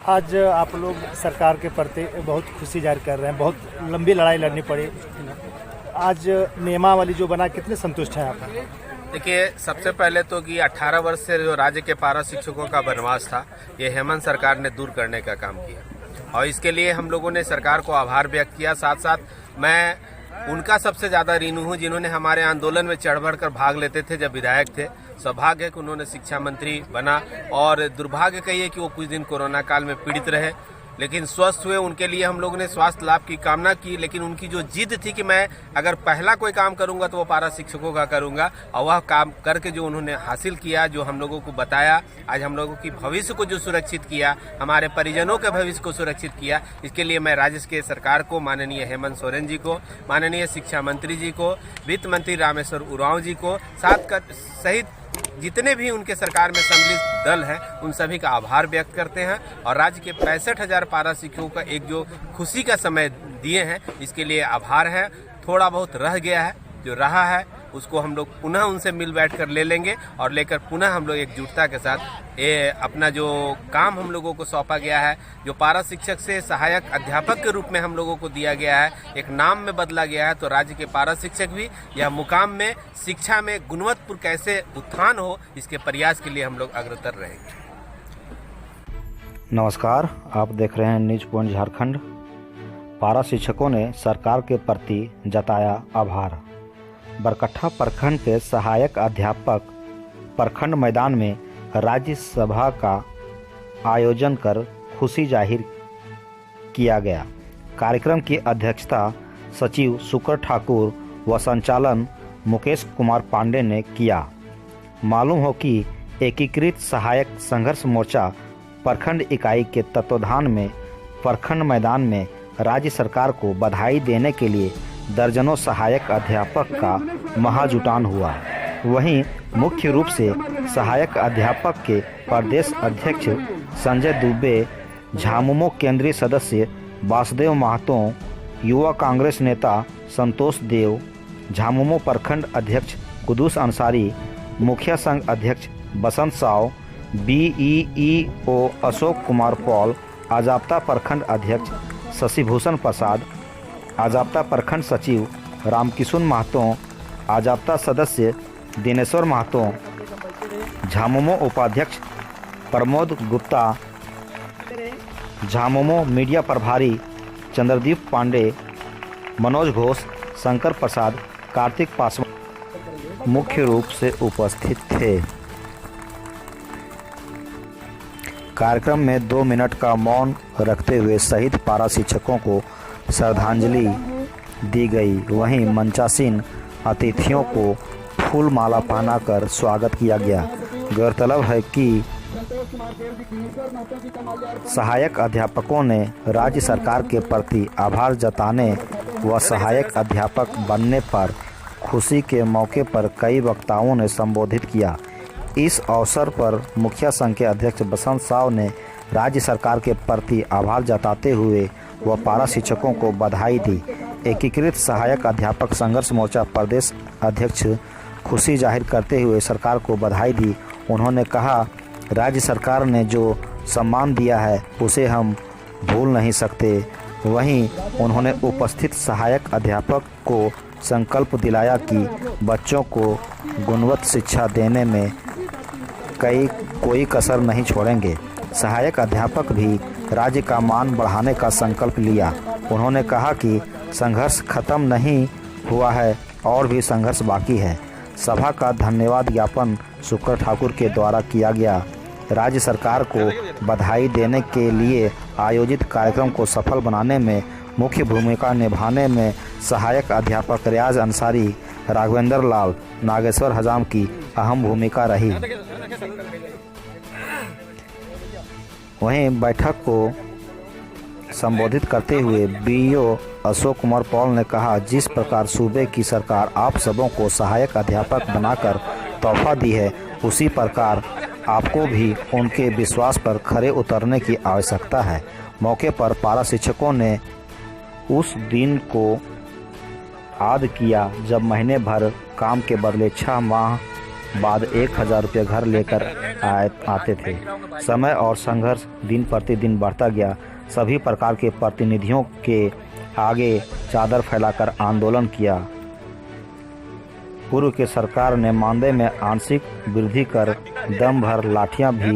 आज आप लोग सरकार के प्रति बहुत खुशी जाहिर कर रहे हैं। बहुत लंबी लड़ाई लड़नी पड़ी। आज नियमावली जो बना, कितने संतुष्ट हैं आप? देखिए, सबसे पहले तो कि 18 वर्ष से जो राज्य के पारा शिक्षकों का वनवास था, ये हेमंत सरकार ने दूर करने का काम किया और इसके लिए हम लोगों ने सरकार को आभार व्यक्त किया। साथ साथ मैं उनका सबसे ज्यादा ऋणी हूँ जिन्होंने हमारे आंदोलन में चढ़ बढ़ कर भाग लेते थे जब विधायक थे। सौभाग्य है कि उन्होंने शिक्षा मंत्री बना और दुर्भाग्य कहिए कि वो कुछ दिन कोरोना काल में पीड़ित रहे, लेकिन स्वस्थ हुए। उनके लिए हम लोगों ने स्वास्थ्य लाभ की कामना की, लेकिन उनकी जो जिद थी कि मैं अगर पहला कोई काम करूंगा तो वो पारा शिक्षकों का करूंगा, और वह काम करके जो उन्होंने हासिल किया, जो हम लोगों को बताया, आज हम लोगों की भविष्य को जो सुरक्षित किया, हमारे परिजनों के भविष्य को सुरक्षित किया, इसके लिए मैं राज्य के सरकार को, माननीय हेमंत सोरेन जी को, माननीय शिक्षा मंत्री जी को, वित्त मंत्री रामेश्वर उरांव जी को, सहित जितने भी उनके सरकार में सम्मिलित दल हैं, उन सभी का आभार व्यक्त करते हैं। और राज्य के 65,000 पारा शिक्षकों का एक जो खुशी का समय दिए हैं, इसके लिए आभार है। थोड़ा बहुत रह गया है, जो रहा है उसको हम लोग पुनः उनसे मिल बैठ कर ले लेंगे और लेकर पुनः हम लोग एकजुटता के साथ अपना जो काम हम लोगों को सौंपा गया है, जो पारा शिक्षक से सहायक अध्यापक के रूप में हम लोगों को दिया गया है, एक नाम में बदला गया है, तो राज्य के पारा शिक्षक भी यह मुकाम में शिक्षा में गुणवत्तापूर्ण कैसे उत्थान हो, इसके प्रयास के लिए हम लोग अग्रसर रहेंगे। नमस्कार, आप देख रहे हैं न्यूज पॉइंट झारखंड। पारा शिक्षकों ने सरकार के प्रति जताया आभार। बरकट्ठा प्रखंड के सहायक अध्यापक प्रखंड मैदान में राज्य सभा का आयोजन कर खुशी जाहिर किया गया। कार्यक्रम की अध्यक्षता सचिव शुक्र ठाकुर व संचालन मुकेश कुमार पांडे ने किया। मालूम हो कि एकीकृत सहायक संघर्ष मोर्चा प्रखंड इकाई के तत्वाधान में प्रखंड मैदान में राज्य सरकार को बधाई देने के लिए दर्जनों सहायक अध्यापक का महाजुटान हुआ। वहीं मुख्य रूप से सहायक अध्यापक के प्रदेश अध्यक्ष संजय दुबे, झामुमो केंद्रीय सदस्य वासुदेव महतो, युवा कांग्रेस नेता संतोष देव, झामुमो प्रखंड अध्यक्ष कुदूस अंसारी, मुखिया संघ अध्यक्ष बसंत साव, बीईईओ अशोक कुमार पॉल, आजाप्ता प्रखंड अध्यक्ष शशिभूषण प्रसाद, आजाप्ता प्रखंड सचिव रामकिशुन महतो, आजाप्ता सदस्य दिनेश्वर महतो, झामुमो उपाध्यक्ष प्रमोद गुप्ता, झामुमो मीडिया प्रभारी चंद्रदीप पांडे, मनोज घोष, शंकर प्रसाद, कार्तिक पासवान मुख्य रूप से उपस्थित थे। कार्यक्रम में 2 मिनट का मौन रखते हुए शहीद पारा शिक्षकों को श्रद्धांजलि दी गई। वहीं मंचासीन अतिथियों को फूल माला पहनाकर स्वागत किया गया। गौरतलब है कि सहायक अध्यापकों ने राज्य सरकार के प्रति आभार जताने व सहायक अध्यापक बनने पर खुशी के मौके पर कई वक्ताओं ने संबोधित किया। इस अवसर पर मुखिया संघ के अध्यक्ष बसंत साव ने राज्य सरकार के प्रति आभार जताते हुए व पारा शिक्षकों को बधाई दी। एकीकृत सहायक अध्यापक संघर्ष मोर्चा प्रदेश अध्यक्ष खुशी जाहिर करते हुए सरकार को बधाई दी। उन्होंने कहा, राज्य सरकार ने जो सम्मान दिया है उसे हम भूल नहीं सकते। वहीं उन्होंने उपस्थित सहायक अध्यापक को संकल्प दिलाया कि बच्चों को गुणवत्ता शिक्षा देने में कोई कसर नहीं छोड़ेंगे। सहायक अध्यापक भी राज्य का मान बढ़ाने का संकल्प लिया। उन्होंने कहा कि संघर्ष खत्म नहीं हुआ है और भी संघर्ष बाकी है। सभा का धन्यवाद ज्ञापन शुक्र ठाकुर के द्वारा किया गया। राज्य सरकार को बधाई देने के लिए आयोजित कार्यक्रम को सफल बनाने में मुख्य भूमिका निभाने में सहायक अध्यापक रियाज अंसारी, राघवेंद्र लाल, नागेश्वर हजाम की अहम भूमिका रही। वहीं बैठक को संबोधित करते हुए बीईओ अशोक कुमार पॉल ने कहा, जिस प्रकार सूबे की सरकार आप सबों को सहायक अध्यापक बनाकर तोहफा दी है, उसी प्रकार आपको भी उनके विश्वास पर खरे उतरने की आवश्यकता है। मौके पर पारा शिक्षकों ने उस दिन को याद किया जब महीने भर काम के बदले 6 माह बाद 1,000 रुपये घर लेकर आते थे। समय और संघर्ष दिन प्रतिदिन बढ़ता गया। सभी प्रकार के प्रतिनिधियों के आगे चादर फैलाकर आंदोलन किया। पूर्व की सरकार ने मानदेय में आंशिक वृद्धि कर दम भर लाठियां भी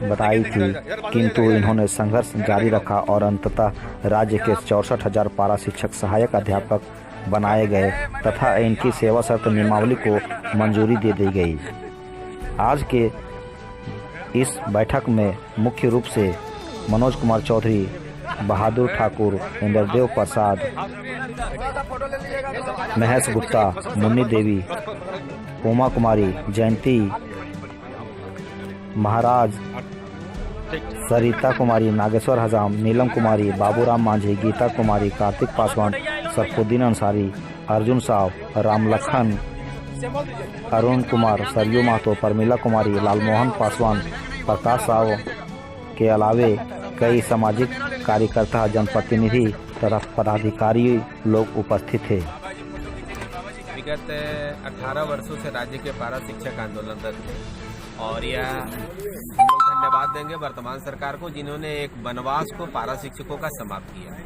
बताई थी, किंतु इन्होंने संघर्ष जारी रखा और अंततः राज्य के 64,000 पारा शिक्षक सहायक अध्यापक बनाए गए तथा इनकी सेवा शर्त नियमावली को मंजूरी दे दी गई। आज के इस बैठक में मुख्य रूप से मनोज कुमार चौधरी, बहादुर ठाकुर, इंद्रदेव प्रसाद, महेश गुप्ता, मुन्नी देवी, उमा कुमारी, जयंती महाराज, सरिता कुमारी, नागेश्वर हजाम, नीलम कुमारी, बाबूराम मांझी, गीता कुमारी, कार्तिक पासवान, सरफुद्दीन अंसारी, अर्जुन साव, रामलखन, अरुण कुमार, सरयू महतो, परमिला कुमारी, लालमोहन पासवान, प्रकाश साव के अलावे कई सामाजिक कार्यकर्ता, जनप्रतिनिधि तथा पदाधिकारी लोग उपस्थित थे। विगत 18 वर्षों से राज्य के पारा शिक्षक आंदोलनरत थे और यह हम लोग धन्यवाद देंगे वर्तमान सरकार को, जिन्होंने एक वनवास को पारा शिक्षकों का समाप्त किया।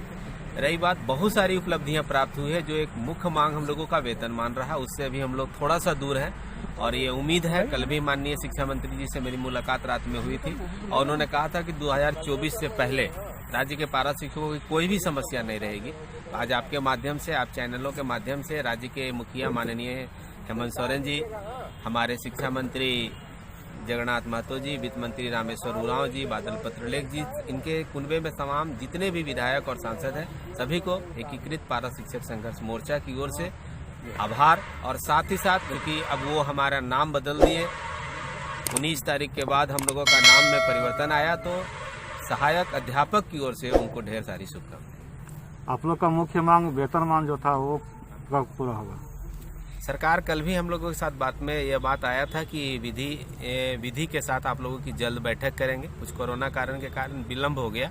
रही बात, बहुत सारी उपलब्धियां प्राप्त हुई है। जो एक मुख्य मांग हम लोगों का वेतनमान रहा, उससे अभी हम लोग थोड़ा सा दूर हैं और ये उम्मीद है, कल भी माननीय शिक्षा मंत्री जी से मेरी मुलाकात रात में हुई थी और उन्होंने कहा था कि 2024 से पहले राज्य के पारा शिक्षकों की कोई भी समस्या नहीं रहेगी। आज आपके माध्यम से, आप चैनलों के माध्यम से राज्य के मुखिया माननीय हेमंत सोरेन जी, हमारे शिक्षा मंत्री जगन्नाथ महतो जी, वित्त मंत्री रामेश्वर उरांव जी, बादल पत्रलेख जी, इनके कुनबे में तमाम जितने भी विधायक और सांसद हैं, सभी को एकीकृत पारा शिक्षक संघर्ष मोर्चा की ओर से आभार। और साथ ही साथ, क्योंकि अब वो हमारा नाम बदल दिए, 19 तारीख के बाद हम लोगों का नाम में परिवर्तन आया, तो सहायक अध्यापक की ओर से उनको ढेर सारी शुभकामनाएं। आप लोग का मुख्य मांग वेतनमान जो था वो कब पूरा होगा? सरकार, कल भी हम लोगों के साथ बात में यह बात आया था कि विधि के साथ आप लोगों की जल्द बैठक करेंगे। कुछ कोरोना कारण के कारण विलंब हो गया।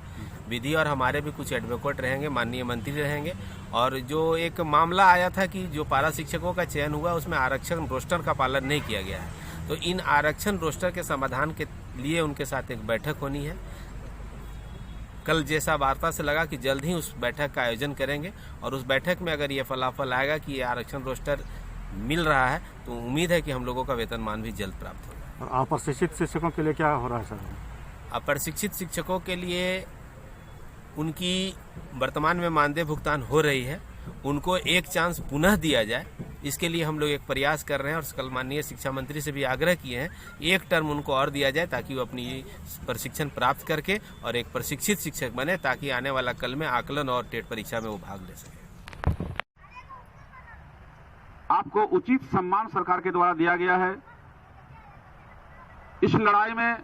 विधि और हमारे भी कुछ एडवोकेट रहेंगे, माननीय मंत्री रहेंगे। और जो एक मामला आया था कि जो पारा शिक्षकों का चयन हुआ उसमें आरक्षण रोस्टर का पालन नहीं किया गया है, तो इन आरक्षण रोस्टर के समाधान के लिए उनके साथ एक बैठक होनी है। कल जैसा वार्ता से लगा कि जल्द ही उस बैठक का आयोजन करेंगे और उस बैठक में अगर ये फलाफल आएगा कि ये आरक्षण रोस्टर मिल रहा है, तो उम्मीद है कि हम लोगों का वेतनमान भी जल्द प्राप्त होगा। और अप्रशिक्षित शिक्षकों के लिए क्या हो रहा है सर? अप्रशिक्षित शिक्षकों के लिए उनकी वर्तमान में मानदेय भुगतान हो रही है, उनको एक चांस पुनः दिया जाए, इसके लिए हम लोग एक प्रयास कर रहे हैं। और कल माननीय शिक्षा मंत्री से भी आग्रह किए हैं, एक टर्म उनको और दिया जाए ताकि वो अपनी प्रशिक्षण प्राप्त करके और एक प्रशिक्षित शिक्षक बने, ताकि आने वाला कल में आकलन और टेट परीक्षा में वो भाग ले सके। आपको उचित सम्मान सरकार के द्वारा दिया गया है। इस लड़ाई में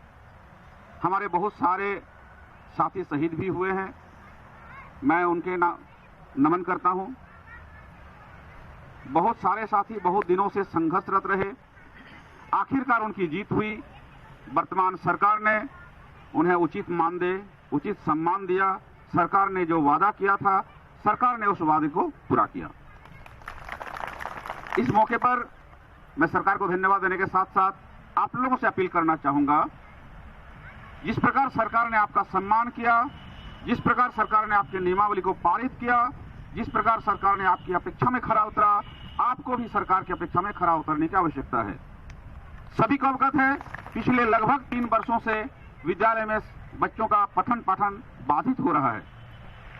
हमारे बहुत सारे साथी शहीद भी हुए हैं, मैं उनके नमन करता हूं। बहुत सारे साथी बहुत दिनों से संघर्षरत रहे, आखिरकार उनकी जीत हुई। वर्तमान सरकार ने उन्हें उचित मानदेय, उचित सम्मान दिया। सरकार ने जो वादा किया था, सरकार ने उस वादे को पूरा किया। इस मौके पर मैं सरकार को धन्यवाद देने के साथ साथ आप लोगों से अपील करना चाहूंगा, जिस प्रकार सरकार ने आपका सम्मान किया, जिस प्रकार सरकार ने आपके नियमावली को पारित किया, जिस प्रकार सरकार ने आपकी अपेक्षा में खरा उतरा, आपको भी सरकार की अपेक्षा में खरा उतरने की आवश्यकता है। सभी को अवगत है, पिछले लगभग 3 वर्षों से विद्यालय में बच्चों का पठन पाठन बाधित हो रहा है।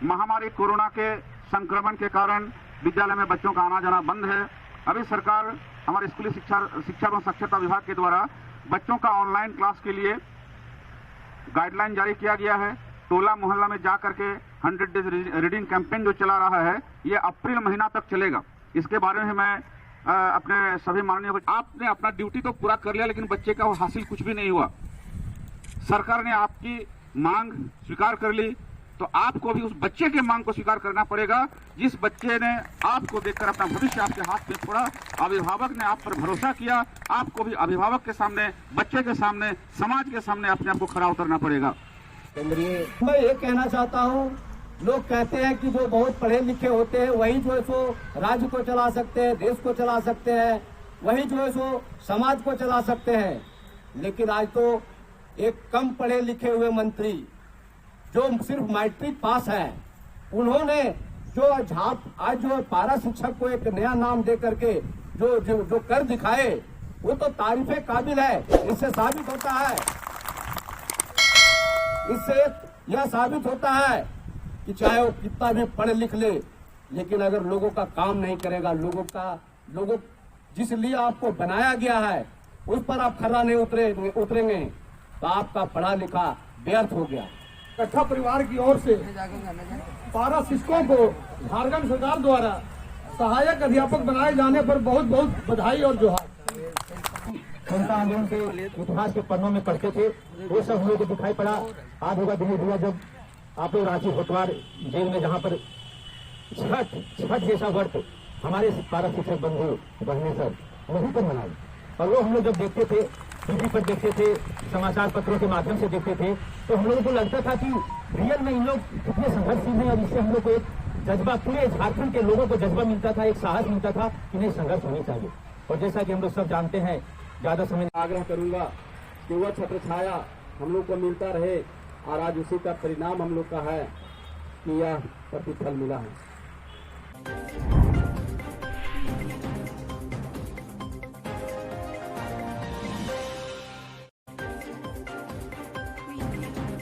महामारी कोरोना के संक्रमण के कारण विद्यालय में बच्चों का आना जाना बंद है। अभी सरकार, हमारे स्कूली शिक्षा एवं साक्षरता विभाग के द्वारा बच्चों का ऑनलाइन क्लास के लिए गाइडलाइन जारी किया गया है। टोला मोहल्ला में जाकर के 100 डेज रीडिंग कैंपेन जो चला रहा है, ये अप्रैल महीना तक चलेगा। इसके बारे में मैं अपने सभी माननीय को, आपने अपना ड्यूटी तो पूरा कर लिया, लेकिन बच्चे का हासिल कुछ भी नहीं हुआ। सरकार ने आपकी मांग स्वीकार कर ली, तो आपको भी उस बच्चे के मांग को स्वीकार करना पड़ेगा, जिस बच्चे ने आपको देखकर अपना भविष्य आपके हाथ में छोड़ा। अभिभावक ने आप पर भरोसा किया, आपको भी अभिभावक के सामने, बच्चे के सामने, समाज के सामने अपने आप को खड़ा उतरना पड़ेगा। मैं ये कहना चाहता हूँ, लोग कहते हैं कि जो बहुत पढ़े लिखे होते हैं वही जो है सो राज्य को चला सकते हैं, देश को चला सकते हैं, वही जो है सो समाज को चला सकते हैं। लेकिन आज तो एक कम पढ़े लिखे हुए मंत्री जो सिर्फ मैट्रिक पास है, उन्होंने आज जो पारा शिक्षक को एक नया नाम दे करके जो कर दिखाए, वो तो तारीफे काबिल है। इससे साबित होता है यह साबित होता है कि चाहे वो कितना भी पढ़ लिख ले, लेकिन अगर लोगों का काम नहीं करेगा, लोगों जिस लिए आपको बनाया गया है उस पर आप खरा नहीं उतरेंगे तो आपका पढ़ा लिखा व्यर्थ हो गया। कट्ठा परिवार की ओर से पारा शिक्षकों को झारखंड सरकार द्वारा सहायक अध्यापक बनाए जाने पर बहुत बहुत बधाई और जोहार। जनता आंदोलन के इतिहास के पन्नों में पढ़ते थे, वो सब हम लोग को दिखाई पड़ा। आज होगा दिनेश भैया जब आप लोग रांची होटवार जेल में जहाँ पर छठ जैसा व्रत हमारे पारा शिक्षक बंधु बहने सब वहीं पर मनाए, और वो हम लोग जब देखते थे, टीवी पर देखते थे, समाचार पत्रों के माध्यम से देखते थे, तो हम लोगों को लगता था कि रियल में इन लोग कितने संघर्षशील हैं, और इससे हम लोग को एक जज्बा, पूरे झारखंड के लोगों को जज्बा मिलता था, एक साहस मिलता था कि नहीं, संघर्ष होनी चाहिए। और जैसा कि हम लोग सब जानते हैं, ज्यादा समय आग्रह करूंगा कि वह छत्र छाया हम लोग को मिलता रहे, और आज उसी का परिणाम हम लोग का है कि यह प्रतिफल मिला है।